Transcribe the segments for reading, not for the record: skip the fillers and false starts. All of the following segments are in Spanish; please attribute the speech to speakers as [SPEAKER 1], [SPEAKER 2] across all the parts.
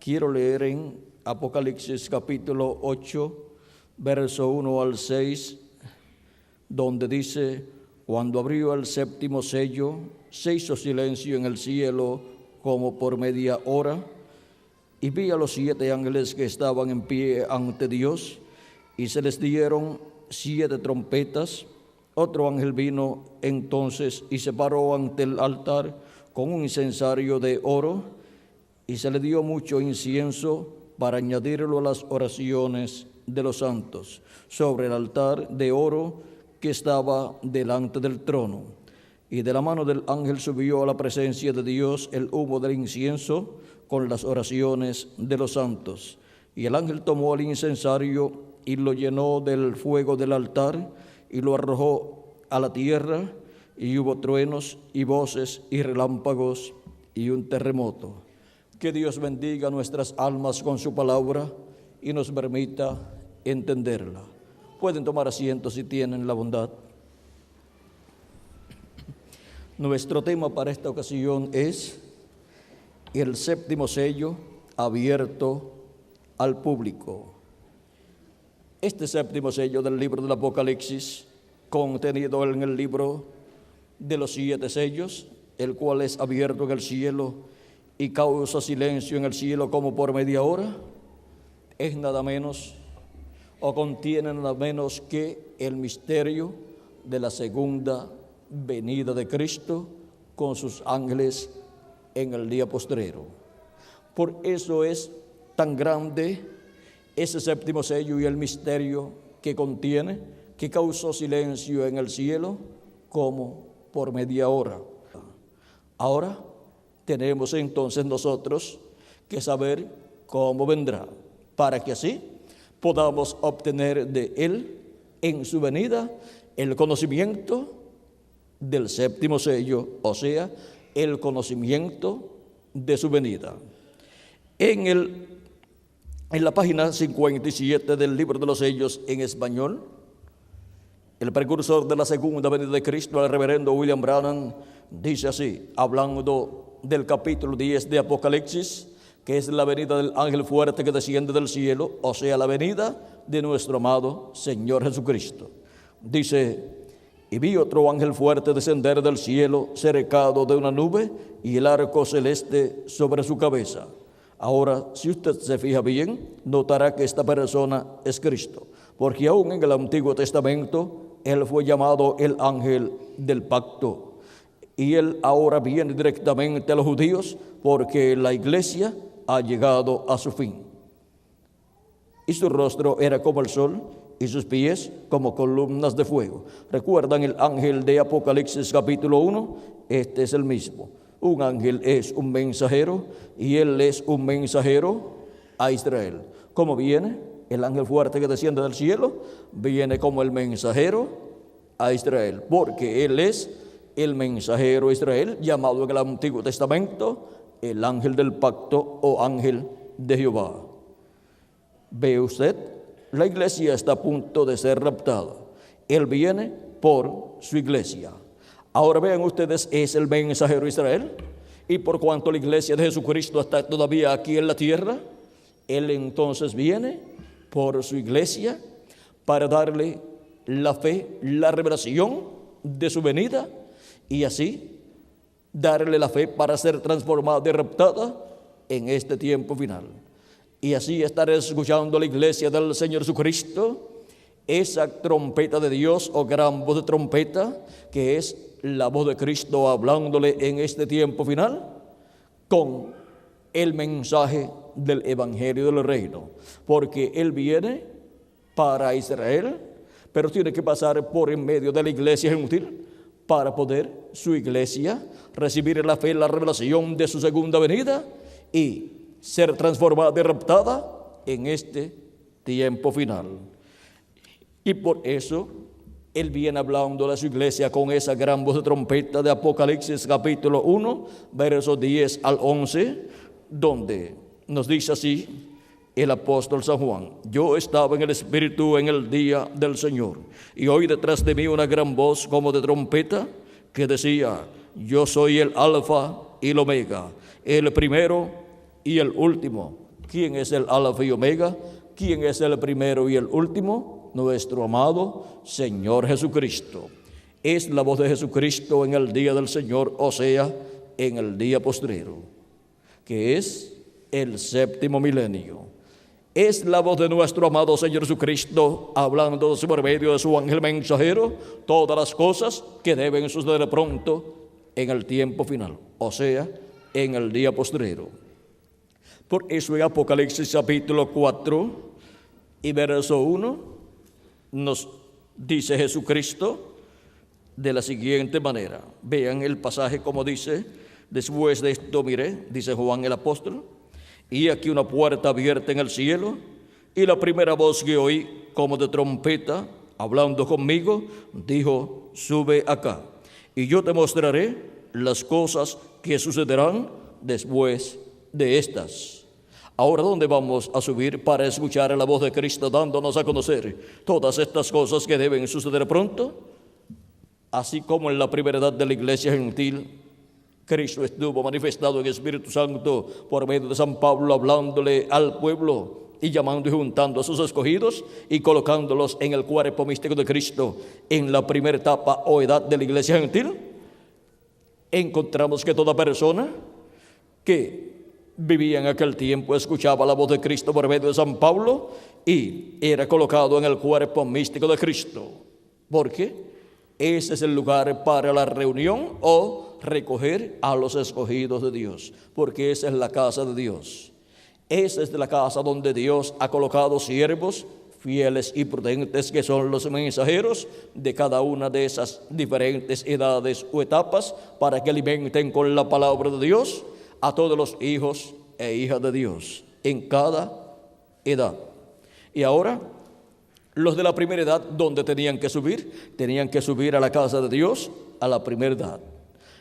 [SPEAKER 1] Quiero leer en Apocalipsis capítulo 8, verso 1 al 6, donde dice: cuando abrió el séptimo sello, se hizo silencio en el cielo como por media hora, y vi a los 7 ángeles que estaban en pie ante Dios, y se les dieron 7 trompetas. Otro ángel vino entonces y se paró ante el altar con un incensario de oro, y se le dio mucho incienso para añadirlo a las oraciones de los santos sobre el altar de oro que estaba delante del trono. Y de la mano del ángel subió a la presencia de Dios el humo del incienso con las oraciones de los santos. Y el ángel tomó el incensario y lo llenó del fuego del altar y lo arrojó a la tierra, y hubo truenos y voces y relámpagos y un terremoto. Que Dios bendiga nuestras almas con su palabra y nos permita entenderla. Pueden tomar asiento si tienen la bondad. Nuestro tema para esta ocasión es el séptimo sello abierto al público. Este séptimo sello del libro del Apocalipsis, contenido en el libro de los 7 sellos, el cual es abierto en el cielo y causa silencio en el cielo como por media hora, es nada menos o contiene nada menos que el misterio de la segunda venida de Cristo con sus ángeles en el día postrero. Por eso es tan grande ese séptimo sello y el misterio que contiene, que causó silencio en el cielo como por media hora. Ahora tenemos entonces nosotros que saber cómo vendrá, para que así podamos obtener de Él en su venida el conocimiento del séptimo sello, o sea, el conocimiento de su venida. En la página 57 del libro de los sellos en español, el precursor de la segunda venida de Cristo, el reverendo William Branham, dice así, hablando del capítulo 10 de Apocalipsis, que es la venida del ángel fuerte que desciende del cielo, o sea, la venida de nuestro amado Señor Jesucristo. Dice: y vi otro ángel fuerte descender del cielo, cercado de una nube, y el arco celeste sobre su cabeza. Ahora, si usted se fija bien, notará que esta persona es Cristo, porque aún en el Antiguo Testamento Él fue llamado el ángel del pacto, y Él ahora viene directamente a los judíos porque la iglesia ha llegado a su fin. Y su rostro era como el sol, y sus pies como columnas de fuego. ¿Recuerdan el ángel de Apocalipsis capítulo 1? Este es el mismo. Un ángel es un mensajero, y él es un mensajero a Israel. ¿Cómo viene? El ángel fuerte que desciende del cielo viene como el mensajero a Israel, porque él es el mensajero a Israel, llamado en el Antiguo Testamento el ángel del pacto o ángel de Jehová. ¿Ve usted? La iglesia está a punto de ser raptada. Él viene por su iglesia. Ahora vean ustedes, es el mensajero a Israel, y por cuanto la iglesia de Jesucristo está todavía aquí en la tierra, Él entonces viene por su iglesia para darle la fe, la revelación de su venida, y así darle la fe para ser transformada y raptada en este tiempo final. Y así estaré escuchando a la iglesia del Señor Jesucristo, esa trompeta de Dios o gran voz de trompeta, que es la voz de Cristo hablándole en este tiempo final con el mensaje del evangelio del reino, porque Él viene para Israel, pero tiene que pasar por en medio de la iglesia gentil para poder su iglesia recibir la fe, la revelación de su segunda venida y ser transformada y raptada en este tiempo final. Y por eso Él viene hablando a su iglesia con esa gran voz de trompeta de Apocalipsis capítulo 1, versos 10 al 11, donde nos dice así el apóstol San Juan: yo estaba en el Espíritu en el día del Señor, y oí detrás de mí una gran voz como de trompeta que decía: yo soy el Alfa y el Omega, el primero y el último, ¿Quién es el Alfa y Omega? ¿Quién es el primero y el último? Nuestro amado Señor Jesucristo. Es la voz de Jesucristo en el día del Señor, o sea, en el día postrero, que es el séptimo milenio. Es la voz de nuestro amado Señor Jesucristo hablando por medio de su ángel mensajero todas las cosas que deben suceder pronto en el tiempo final, o sea, en el día postrero. Por eso en Apocalipsis capítulo 4 y verso 1 nos dice Jesucristo de la siguiente manera. Vean el pasaje como dice: después de esto miré, dice Juan el apóstol, y aquí una puerta abierta en el cielo, y la primera voz que oí como de trompeta hablando conmigo dijo: sube acá, y yo te mostraré las cosas que sucederán después de estas. Ahora, ¿dónde vamos a subir para escuchar la voz de Cristo dándonos a conocer todas estas cosas que deben suceder pronto? Así como en la primera edad de la iglesia gentil, Cristo estuvo manifestado en Espíritu Santo por medio de San Pablo, hablándole al pueblo y llamando y juntando a sus escogidos y colocándolos en el cuerpo místico de Cristo. En la primera etapa o edad de la iglesia gentil, encontramos que toda persona que vivía en aquel tiempo escuchaba la voz de Cristo por medio de San Pablo y era colocado en el cuerpo místico de Cristo. ¿Por qué? Ese es el lugar para la reunión o recoger a los escogidos de Dios, porque esa es la casa de Dios. Esa es la casa donde Dios ha colocado siervos fieles y prudentes, que son los mensajeros de cada una de esas diferentes edades o etapas, para que alimenten con la palabra de Dios a todos los hijos e hijas de Dios en cada edad. Y ahora, los de la primera edad, ¿dónde tenían que subir? Tenían que subir a la casa de Dios a la primera edad.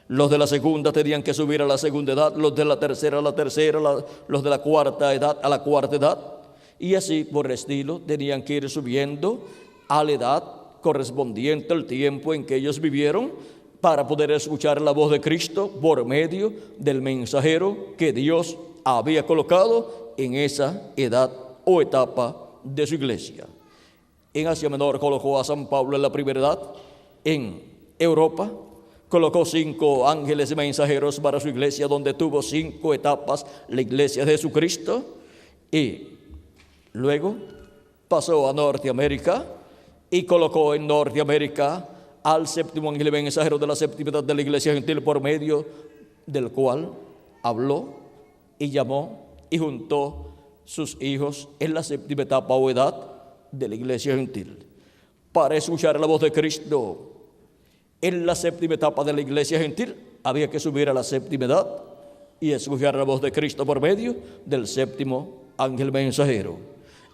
[SPEAKER 1] Los de la segunda tenían que subir a la segunda edad, los de la tercera a la tercera, los de la cuarta edad a la cuarta edad. Y así por el estilo tenían que ir subiendo a la edad correspondiente al tiempo en que ellos vivieron, para poder escuchar la voz de Cristo por medio del mensajero que Dios había colocado en esa edad o etapa de su iglesia. En Asia Menor colocó a San Pablo en la primera edad. En Europa colocó 5 ángeles mensajeros para su iglesia, donde tuvo 5 etapas la iglesia de Jesucristo. Y luego pasó a Norteamérica y colocó en Norteamérica al séptimo ángel mensajero de la séptima edad de la iglesia gentil, por medio del cual habló y llamó y juntó sus hijos en la séptima etapa o edad de la iglesia gentil. Para escuchar la voz de Cristo en la séptima etapa de la iglesia gentil, había que subir a la séptima edad y escuchar la voz de Cristo por medio del séptimo ángel mensajero.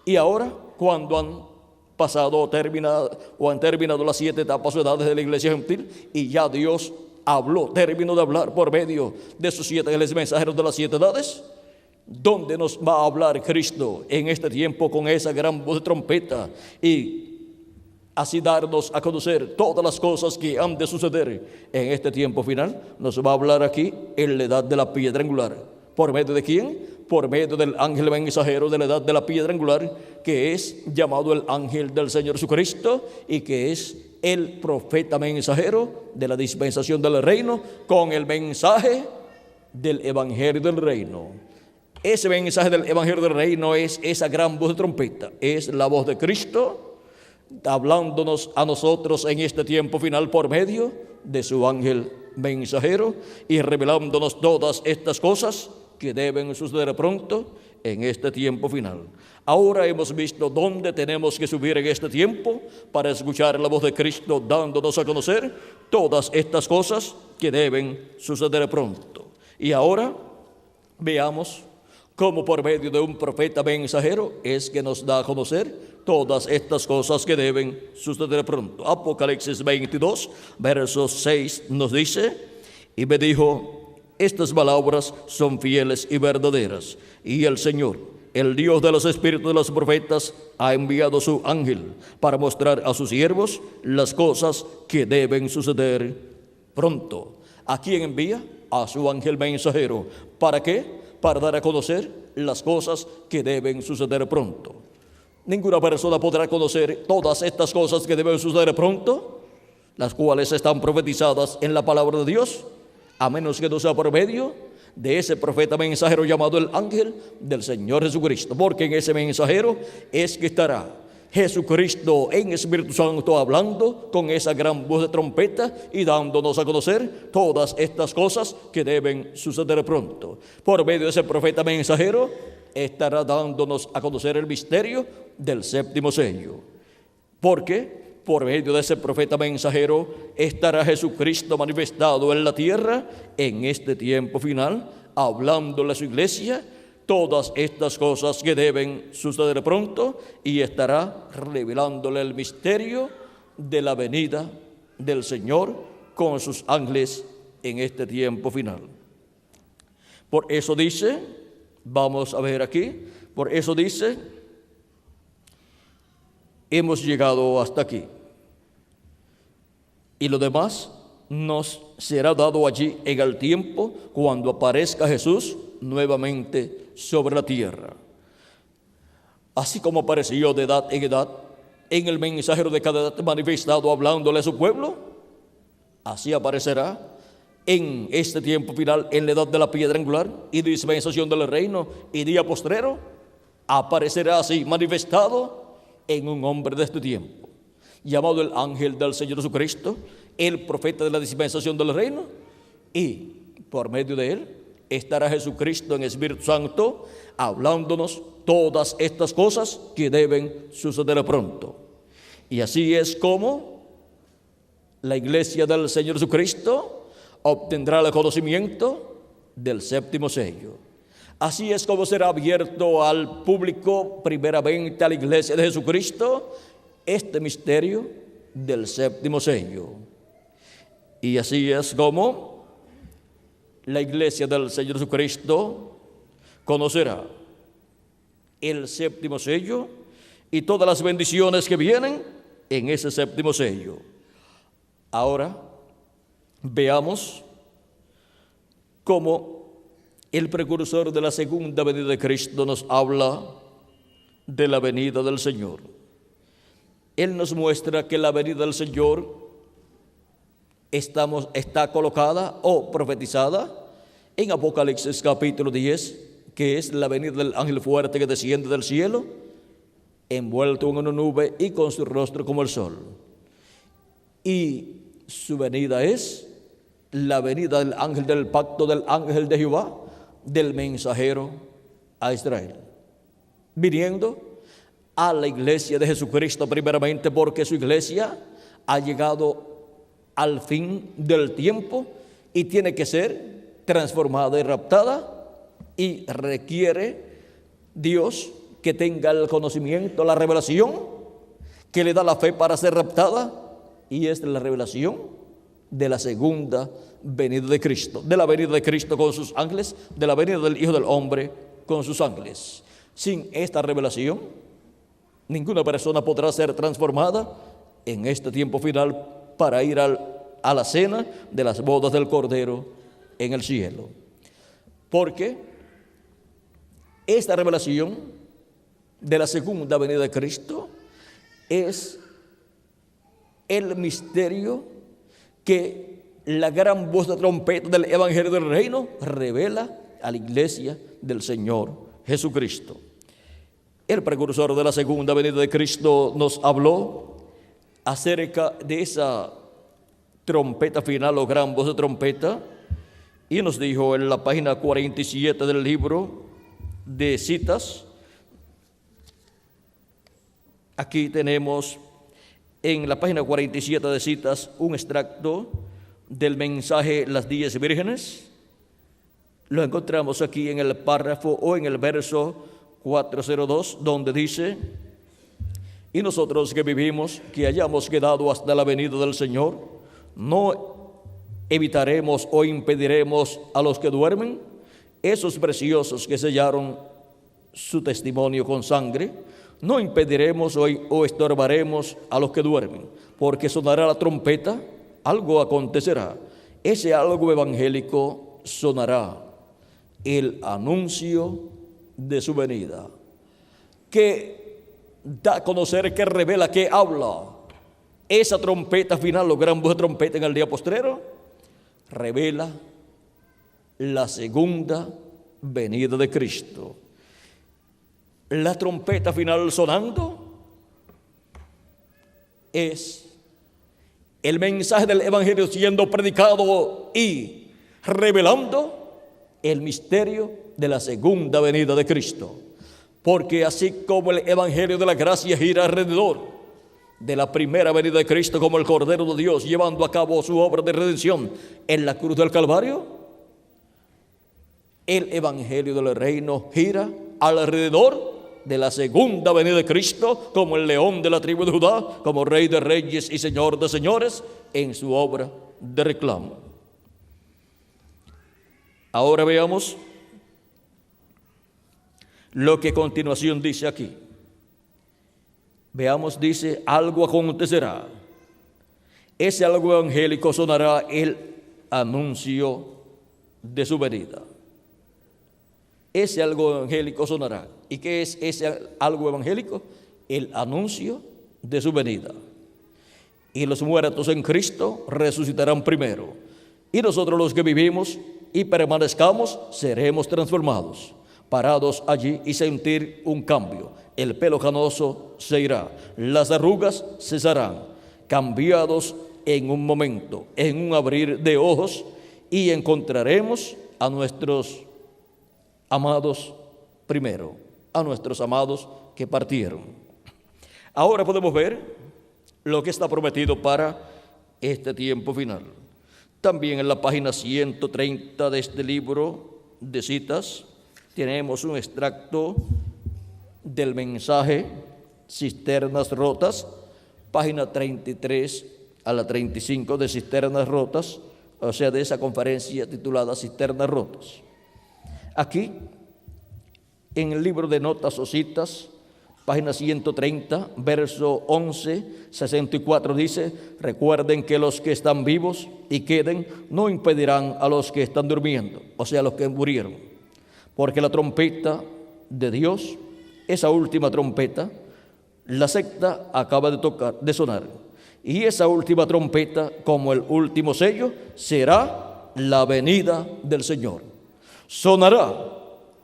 [SPEAKER 1] Y ahora, cuando han pasado o han terminado las 7 etapas o edades de la iglesia gentil, y ya Dios terminó de hablar por medio de sus 7 ángeles mensajeros de las 7 edades, ¿dónde nos va a hablar Cristo en este tiempo con esa gran voz de trompeta y así darnos a conocer todas las cosas que han de suceder en este tiempo final? Nos va a hablar aquí en la edad de la piedra angular. ¿Por medio de quién? Por medio del ángel mensajero de la edad de la piedra angular, que es llamado el ángel del Señor Jesucristo y que es el profeta mensajero de la dispensación del reino, con el mensaje del evangelio del reino. Ese mensaje del evangelio del reino es esa gran voz de trompeta, es la voz de Cristo hablándonos a nosotros en este tiempo final por medio de su ángel mensajero y revelándonos todas estas cosas que deben suceder pronto en este tiempo final. Ahora hemos visto dónde tenemos que subir en este tiempo para escuchar la voz de Cristo dándonos a conocer todas estas cosas que deben suceder pronto. Y ahora veamos cómo por medio de un profeta mensajero es que nos da a conocer todas estas cosas que deben suceder pronto. Apocalipsis 22, verso 6 nos dice: y me dijo, estas palabras son fieles y verdaderas, y el Señor, el Dios de los espíritus de los profetas, ha enviado su ángel para mostrar a sus siervos las cosas que deben suceder pronto. ¿A quién envía? A su ángel mensajero. ¿Para qué? para dar a conocer las cosas que deben suceder pronto. Ninguna persona podrá conocer todas estas cosas que deben suceder pronto, las cuales están profetizadas en la palabra de Dios, a menos que no sea por medio de ese profeta mensajero llamado el ángel del Señor Jesucristo, porque en ese mensajero es que estará Jesucristo en Espíritu Santo hablando con esa gran voz de trompeta y dándonos a conocer todas estas cosas que deben suceder pronto. Por medio de ese profeta mensajero estará dándonos a conocer el misterio del séptimo sello, porque por medio de ese profeta mensajero estará Jesucristo manifestado en la tierra en este tiempo final, hablándole a su iglesia todas estas cosas que deben suceder pronto, y estará revelándole el misterio de la venida del Señor con sus ángeles en este tiempo final. Por eso dice, vamos a ver aquí, por eso dice, hemos llegado hasta aquí, y lo demás nos será dado allí en el tiempo cuando aparezca Jesús nuevamente sobre la tierra. Así como apareció de edad en edad en el mensajero de cada edad manifestado hablándole a su pueblo, así aparecerá en este tiempo final, en la edad de la piedra angular y dispensación del reino y día postrero, aparecerá así manifestado en un hombre de este tiempo, llamado el ángel del Señor Jesucristo, el profeta de la dispensación del reino, y por medio de él estará Jesucristo en Espíritu Santo hablándonos todas estas cosas que deben suceder pronto. Y así es como la iglesia del Señor Jesucristo obtendrá el conocimiento del séptimo sello. Así es como será abierto al público, primeramente a la iglesia de Jesucristo, este misterio del séptimo sello. Y así es como la iglesia del Señor Jesucristo conocerá el séptimo sello y todas las bendiciones que vienen en ese séptimo sello. Ahora veamos cómo el precursor de la segunda venida de Cristo nos habla de la venida del Señor. Él nos muestra que la venida del Señor está colocada o profetizada en Apocalipsis capítulo 10, que es la venida del ángel fuerte que desciende del cielo, envuelto en una nube y con su rostro como el sol. Y su venida es la venida del ángel del pacto, del ángel de Jehová, del mensajero a Israel, viniendo a la iglesia de Jesucristo primeramente, porque su iglesia ha llegado al fin del tiempo y tiene que ser transformada y raptada, y requiere Dios que tenga el conocimiento, la revelación que le da la fe para ser raptada, y es la revelación de la segunda venida de Cristo, de la venida de Cristo con sus ángeles, de la venida del Hijo del Hombre con sus ángeles. Sin esta revelación, ninguna persona podrá ser transformada en este tiempo final para ir a la cena de las bodas del Cordero en el cielo. Porque esta revelación de la segunda venida de Cristo es el misterio que la gran voz de trompeta del Evangelio del Reino revela a la iglesia del Señor Jesucristo. El precursor de la segunda venida de Cristo nos habló acerca de esa trompeta final o gran voz de trompeta, y nos dijo en la página 47 del libro de citas, aquí tenemos en la página 47 de citas un extracto del mensaje Las 10 Vírgenes. Lo encontramos aquí en el párrafo o en el verso 402, donde dice: y nosotros que vivimos, que hayamos quedado hasta la venida del Señor, no evitaremos o impediremos a los que duermen, esos preciosos que sellaron su testimonio con sangre, no impediremos o estorbaremos a los que duermen, porque sonará la trompeta, algo acontecerá, ese algo evangélico sonará. el anuncio de su venida, que da a conocer, que revela, que habla. Esa trompeta final, los gran voz de trompeta en el día postrero, revela la segunda venida de Cristo. La trompeta final sonando es el mensaje del Evangelio siendo predicado y revelando el misterio de la segunda venida de Cristo. Porque así como el Evangelio de la gracia gira alrededor de la primera venida de Cristo como el Cordero de Dios, llevando a cabo su obra de redención en la cruz del Calvario, el Evangelio del reino gira alrededor de la segunda venida de Cristo como el león de la tribu de Judá, como Rey de reyes y Señor de señores en su obra de reclamo. Ahora veamos lo que a continuación dice aquí. Veamos, dice, algo acontecerá. Ese algo evangélico sonará el anuncio de su venida. Ese algo evangélico sonará. ¿Y qué es ese algo evangélico? El anuncio de su venida. Y los muertos en Cristo resucitarán primero. Y nosotros los que vivimos y permanezcamos seremos transformados, parados allí y sentir un cambio. El pelo canoso se irá, las arrugas cesarán, cambiados en un momento, en un abrir de ojos, y encontraremos a nuestros amados primero, a nuestros amados que partieron. Ahora podemos ver lo que está prometido para este tiempo final. También en la página 130 de este libro de citas tenemos un extracto del mensaje Cisternas Rotas, página 33 a la 35 de Cisternas Rotas, o sea, de esa conferencia titulada Cisternas Rotas. Aquí, en el libro de notas o citas, página 130, verso 11, 64, dice: recuerden que los que están vivos y queden no impedirán a los que están durmiendo, o sea, los que murieron, porque la trompeta de Dios, esa última trompeta, la sexta acaba de sonar, y esa última trompeta, como el último sello, será la venida del Señor. Sonará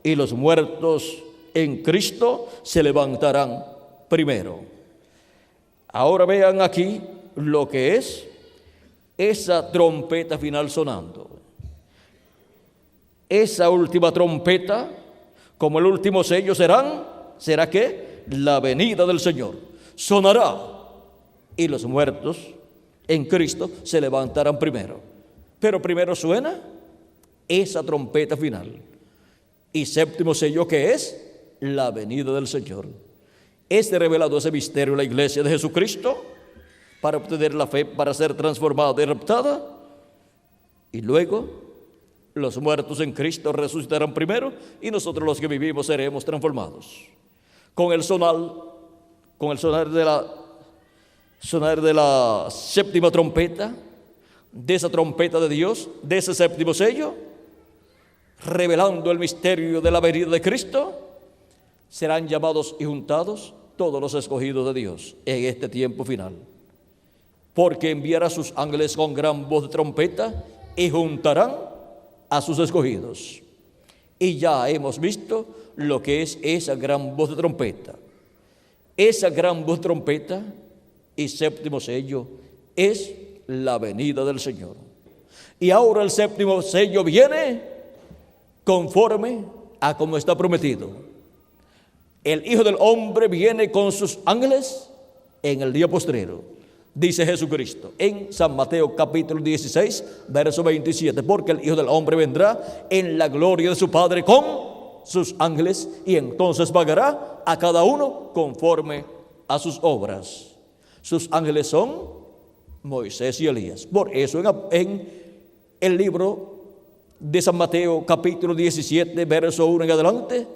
[SPEAKER 1] y los muertos en Cristo se levantarán primero. Ahora vean aquí lo que es esa trompeta final sonando. Esa última trompeta, como el último sello, será que la venida del Señor. Sonará y los muertos en Cristo se levantarán primero. Pero primero suena esa trompeta final. Y séptimo sello, que es la venida del Señor. Revelado ese misterio en la iglesia de Jesucristo para obtener la fe, para ser transformada y raptada. Y luego los muertos en Cristo resucitarán primero y nosotros los que vivimos seremos transformados. Con el sonar de la séptima trompeta, de esa trompeta de Dios, de ese séptimo sello, revelando el misterio de la venida de Cristo, serán llamados y juntados todos los escogidos de Dios en este tiempo final. Porque enviará a sus ángeles con gran voz de trompeta y juntarán a sus escogidos. Y ya hemos visto lo que es esa gran voz de trompeta. Esa gran voz de trompeta y séptimo sello es la venida del Señor. Y ahora el séptimo sello viene conforme a como está prometido. El Hijo del Hombre viene con sus ángeles en el día postrero, dice Jesucristo en San Mateo capítulo 16, verso 27, porque el Hijo del Hombre vendrá en la gloria de su Padre con sus ángeles y entonces pagará a cada uno conforme a sus obras. Sus ángeles son Moisés y Elías. Por eso en el libro de San Mateo capítulo 17, verso 1 en adelante,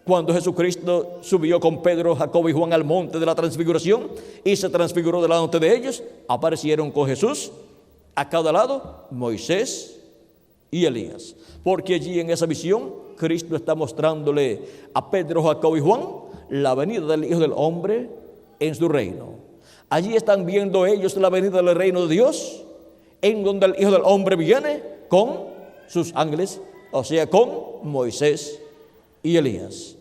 [SPEAKER 1] cuando Jesucristo subió con Pedro, Jacobo y Juan al monte de la transfiguración y se transfiguró delante de ellos, aparecieron con Jesús a cada lado Moisés y Elías. Porque allí en esa visión, Cristo está mostrándole a Pedro, Jacobo y Juan la venida del Hijo del Hombre en su reino. Allí están viendo ellos la venida del reino de Dios, en donde el Hijo del Hombre viene con sus ángeles, o sea, con Moisés y Elías.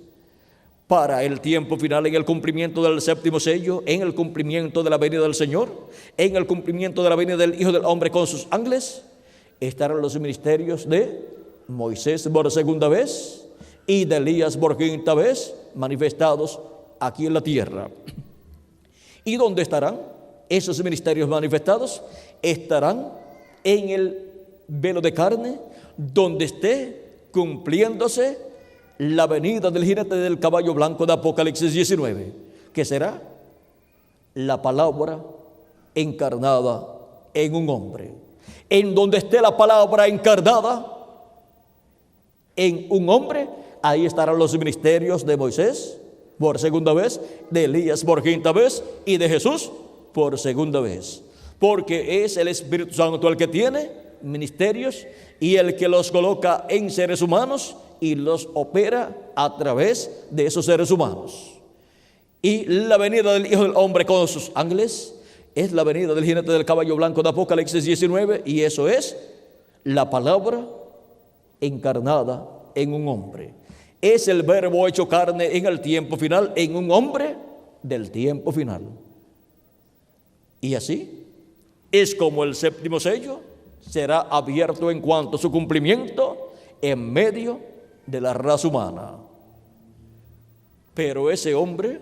[SPEAKER 1] Para el tiempo final, en el cumplimiento del séptimo sello, en el cumplimiento de la venida del Señor, en el cumplimiento de la venida del Hijo del Hombre con sus ángeles, estarán los ministerios de Moisés por segunda vez y de Elías por quinta vez manifestados aquí en la tierra. ¿Y dónde estarán esos ministerios manifestados? Estarán en el velo de carne, donde esté cumpliéndose la venida del jinete del caballo blanco de Apocalipsis 19, que será la palabra encarnada en un hombre. En donde esté la palabra encarnada en un hombre, ahí estarán los ministerios de Moisés por segunda vez, de Elías por quinta vez y de Jesús por segunda vez. Porque es el Espíritu Santo el que tiene ministerios y el que los coloca en seres humanos y los opera a través de esos seres humanos. Y la venida del Hijo del Hombre con sus ángeles es la venida del jinete del caballo blanco de Apocalipsis 19, y eso es la palabra encarnada en un hombre. Es el verbo hecho carne en el tiempo final, en un hombre del tiempo final. Y así es como el séptimo sello será abierto en cuanto a su cumplimiento en medio de la raza humana. Pero ese hombre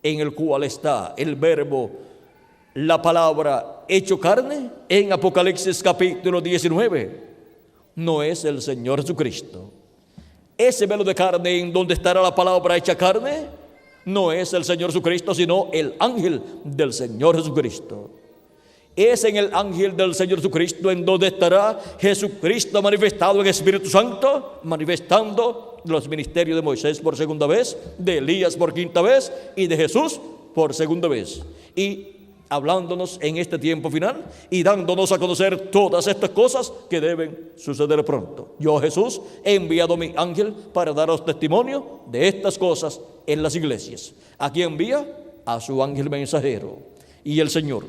[SPEAKER 1] en el cual está el verbo, la palabra hecho carne, en Apocalipsis capítulo 19, no es el Señor Jesucristo. Ese velo de carne en donde estará la palabra hecha carne no es el Señor Jesucristo, sino el ángel del Señor Jesucristo. Es en el ángel del Señor Jesucristo en donde estará Jesucristo manifestado en Espíritu Santo, manifestando los ministerios de Moisés por segunda vez, de Elías por quinta vez y de Jesús por segunda vez. Y hablándonos en este tiempo final y dándonos a conocer todas estas cosas que deben suceder pronto. Yo, Jesús, he enviado a mi ángel para daros testimonio de estas cosas en las iglesias. Aquí envía a su ángel mensajero. Y el Señor,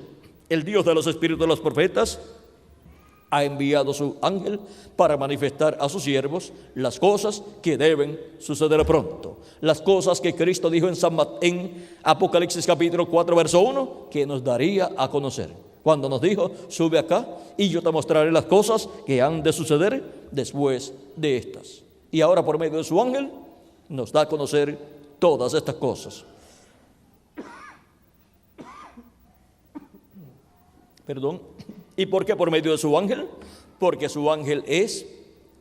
[SPEAKER 1] el Dios de los espíritus de los profetas, ha enviado su ángel para manifestar a sus siervos las cosas que deben suceder pronto. Las cosas que Cristo dijo en Apocalipsis capítulo 4, verso 1, que nos daría a conocer. Cuando nos dijo, sube acá y yo te mostraré las cosas que han de suceder después de estas. Y ahora por medio de su ángel nos da a conocer todas estas cosas. ¿Y por qué por medio de su ángel? Porque su ángel es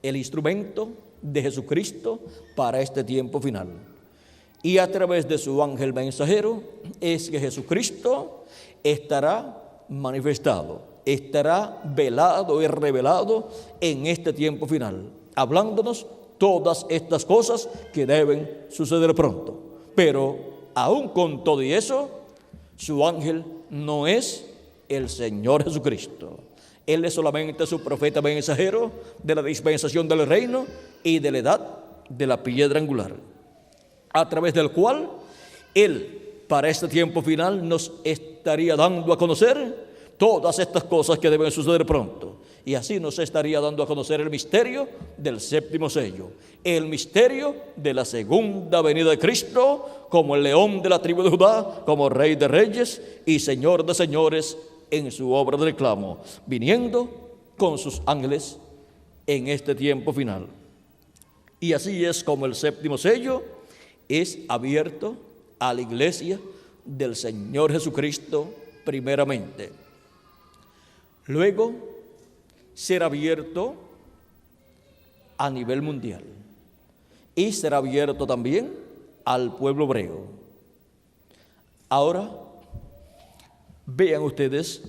[SPEAKER 1] el instrumento de Jesucristo para este tiempo final. Y a través de su ángel mensajero es que Jesucristo estará manifestado, estará velado y revelado en este tiempo final, hablándonos todas estas cosas que deben suceder pronto. Pero aún con todo y eso, su ángel no es el Señor Jesucristo. Él es solamente su profeta mensajero de la dispensación del reino y de la edad de la piedra angular, a través del cual Él, para este tiempo final, nos estaría dando a conocer todas estas cosas que deben suceder pronto. Y así nos estaría dando a conocer el misterio del séptimo sello, el misterio de la segunda venida de Cristo, como el león de la tribu de Judá, como Rey de reyes y Señor de señores, en su obra de reclamo, viniendo con sus ángeles en este tiempo final. Y así es como el séptimo sello es abierto a la iglesia del Señor Jesucristo primeramente. Luego será abierto a nivel mundial y será abierto también al pueblo hebreo. Ahora, vean ustedes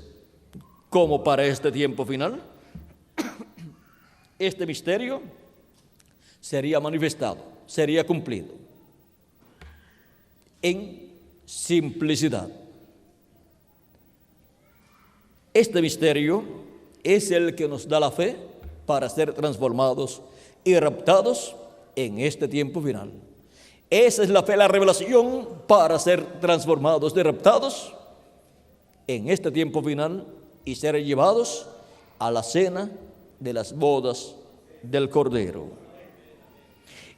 [SPEAKER 1] cómo para este tiempo final este misterio sería manifestado, sería cumplido en simplicidad. Este misterio es el que nos da la fe para ser transformados y raptados en este tiempo final. Esa es la fe, la revelación para ser transformados y raptados en este tiempo final y ser llevados a la cena de las bodas del Cordero.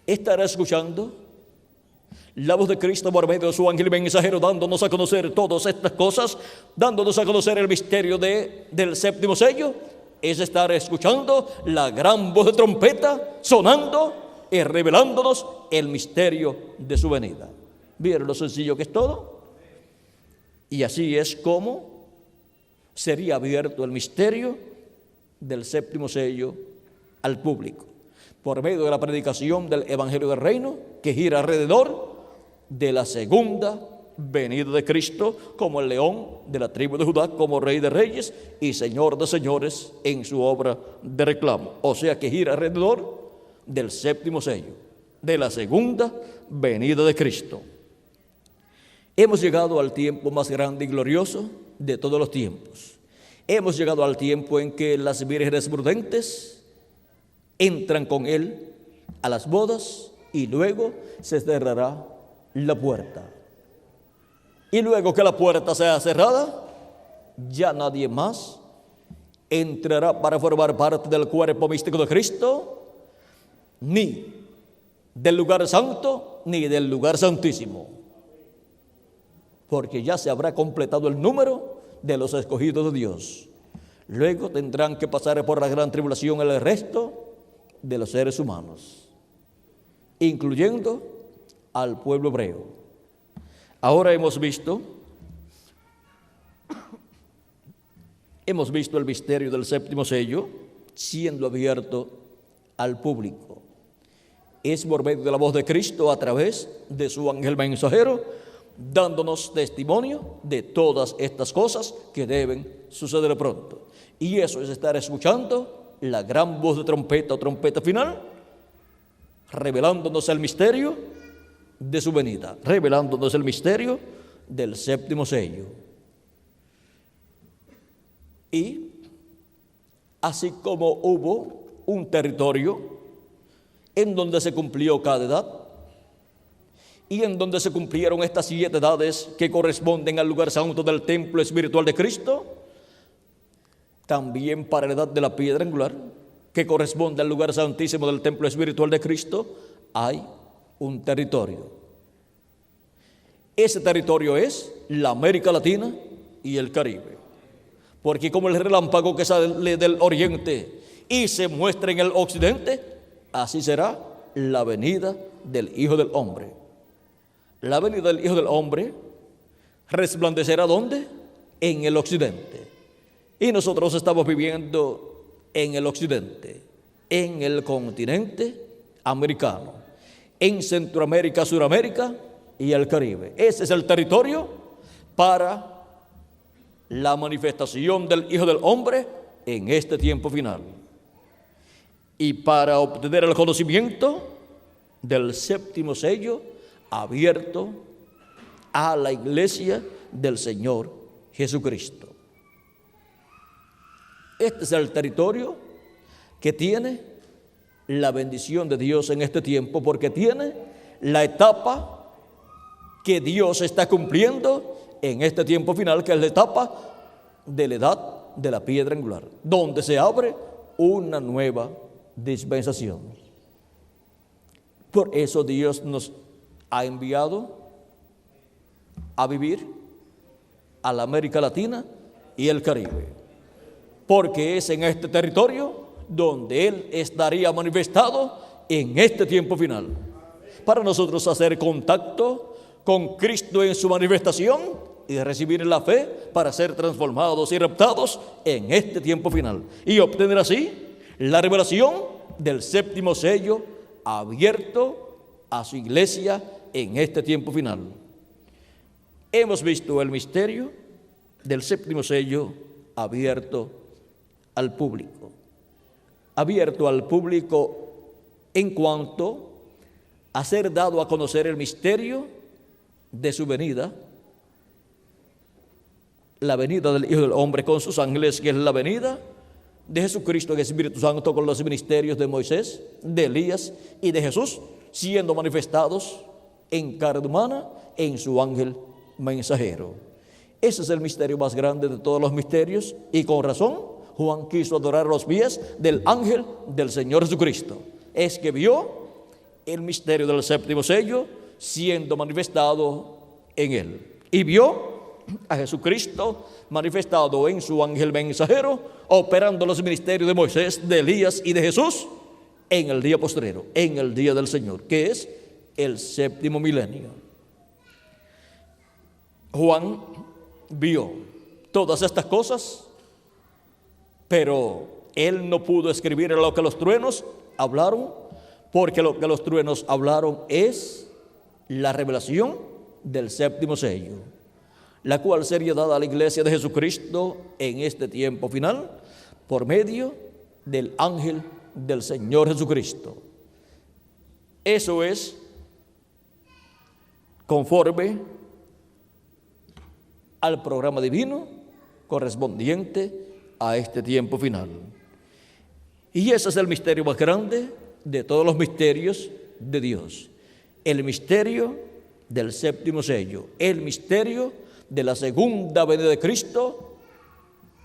[SPEAKER 1] Estará escuchando la voz de Cristo por medio de su ángel mensajero, dándonos a conocer todas estas cosas, dándonos a conocer el misterio del séptimo sello. Es estar escuchando la gran voz de trompeta sonando y revelándonos el misterio de su venida. ¿Vieron lo sencillo que es todo? Y así es como sería abierto el misterio del séptimo sello al público, por medio de la predicación del Evangelio del Reino, que gira alrededor de la segunda venida de Cristo como el león de la tribu de Judá, como Rey de Reyes y Señor de Señores en su obra de reclamo. O sea que gira alrededor del séptimo sello, de la segunda venida de Cristo. Hemos llegado al tiempo más grande y glorioso de todos los tiempos. Hemos llegado al tiempo en que las vírgenes prudentes entran con Él a las bodas y luego se cerrará la puerta. Y luego que la puerta sea cerrada, ya nadie más entrará para formar parte del cuerpo místico de Cristo, ni del lugar santo, ni del lugar santísimo, porque ya se habrá completado el número de los escogidos de Dios. Luego tendrán que pasar por la gran tribulación el resto de los seres humanos, incluyendo al pueblo hebreo. Ahora hemos visto el misterio del séptimo sello siendo abierto al público. Es por medio de la voz de Cristo a través de su ángel mensajero, dándonos testimonio de todas estas cosas que deben suceder pronto. Y eso es estar escuchando la gran voz de trompeta o trompeta final, revelándonos el misterio de su venida, revelándonos el misterio del séptimo sello. Y así como hubo un territorio en donde se cumplió cada edad y en donde se cumplieron estas 7 edades que corresponden al lugar santo del templo espiritual de Cristo, también para la edad de la piedra angular, que corresponde al lugar santísimo del templo espiritual de Cristo, hay un territorio. Ese territorio es la América Latina y el Caribe, porque como el relámpago que sale del oriente y se muestra en el occidente, así será la venida del Hijo del Hombre. La venida del Hijo del Hombre resplandecerá ¿dónde? En el occidente. Y nosotros estamos viviendo en el occidente, en el continente americano, en Centroamérica, Suramérica y el Caribe. Ese es el territorio para la manifestación del Hijo del Hombre en este tiempo final. Y para obtener el conocimiento del séptimo sello abierto a la iglesia del Señor Jesucristo. Este es el territorio que tiene la bendición de Dios en este tiempo, porque tiene la etapa que Dios está cumpliendo en este tiempo final, que es la etapa de la edad de la piedra angular, donde se abre una nueva dispensación. Por eso Dios nos ha enviado a vivir a la América Latina y el Caribe, porque es en este territorio donde Él estaría manifestado en este tiempo final, para nosotros hacer contacto con Cristo en su manifestación y recibir la fe para ser transformados y raptados en este tiempo final y obtener así la revelación del séptimo sello abierto a su iglesia en este tiempo final. Hemos visto el misterio del séptimo sello abierto al público en cuanto a ser dado a conocer el misterio de su venida, la venida del Hijo del Hombre con sus ángeles, que es la venida de Jesucristo en el Espíritu Santo con los ministerios de Moisés, de Elías y de Jesús, siendo manifestados en carne humana en su ángel mensajero. Ese es el misterio más grande de todos los misterios, y con razón Juan quiso adorar los pies del ángel del Señor Jesucristo. Es que vio el misterio del séptimo sello siendo manifestado en él, y vio a Jesucristo manifestado en su ángel mensajero, operando los ministerios de Moisés, de Elías y de Jesús en el día postrero, en el día del Señor, que es el séptimo milenio. Juan vio todas estas cosas, pero él no pudo escribir lo que los truenos hablaron, porque lo que los truenos hablaron es la revelación del séptimo sello, la cual sería dada a la iglesia de Jesucristo en este tiempo final por medio del ángel del Señor Jesucristo. Eso es conforme al programa divino correspondiente a este tiempo final. Y ese es el misterio más grande de todos los misterios de Dios, el misterio del séptimo sello, el misterio de la segunda venida de Cristo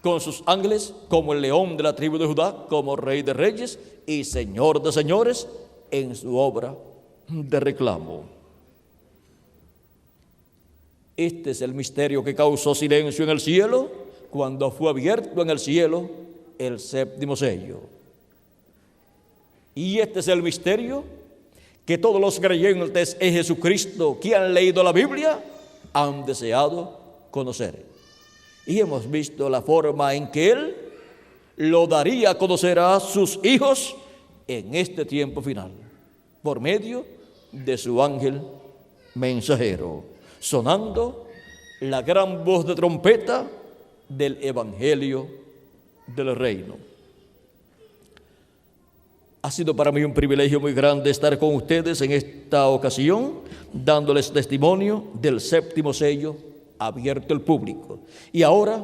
[SPEAKER 1] con sus ángeles como el león de la tribu de Judá, como Rey de reyes y Señor de señores en su obra de reclamo. Este es el misterio que causó silencio en el cielo cuando fue abierto en el cielo el séptimo sello. Y este es el misterio que todos los creyentes en Jesucristo que han leído la Biblia han deseado conocer. Y hemos visto la forma en que Él lo daría a conocer a sus hijos en este tiempo final, por medio de su ángel mensajero, sonando la gran voz de trompeta del evangelio del reino. Ha sido para mí un privilegio muy grande estar con ustedes en esta ocasión, dándoles testimonio del séptimo sello abierto al público. Y ahora,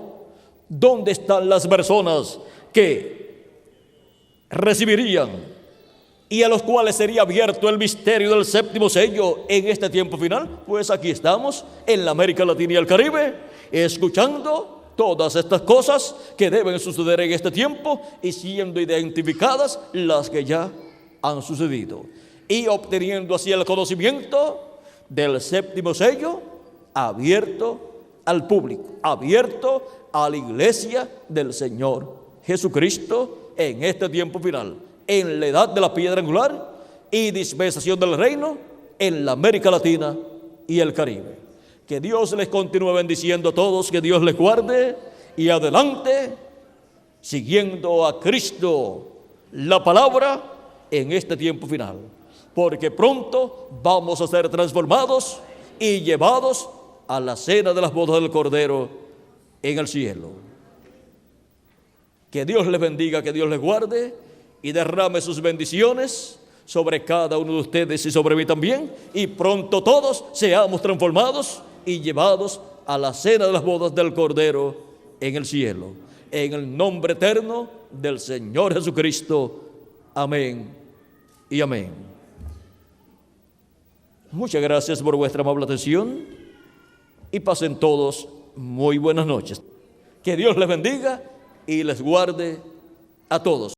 [SPEAKER 1] ¿dónde están las personas que recibirían y a los cuales sería abierto el misterio del séptimo sello en este tiempo final? Pues aquí estamos en la América Latina y el Caribe, escuchando todas estas cosas que deben suceder en este tiempo y siendo identificadas las que ya han sucedido, y obteniendo así el conocimiento del séptimo sello abierto al público, abierto a la iglesia del Señor Jesucristo en este tiempo final, en la edad de la piedra angular y dispensación del reino en la América Latina y el Caribe. Que Dios les continúe bendiciendo a todos, que Dios les guarde y adelante, siguiendo a Cristo, la palabra, en este tiempo final, porque pronto vamos a ser transformados y llevados a la cena de las bodas del Cordero en el cielo. Que Dios les bendiga, que Dios les guarde y derrame sus bendiciones sobre cada uno de ustedes y sobre mí también, y pronto todos seamos transformados y llevados a la cena de las bodas del Cordero en el cielo, en el nombre eterno del Señor Jesucristo. Amén y amén. Muchas gracias por vuestra amable atención y pasen todos muy buenas noches. Que Dios les bendiga y les guarde a todos.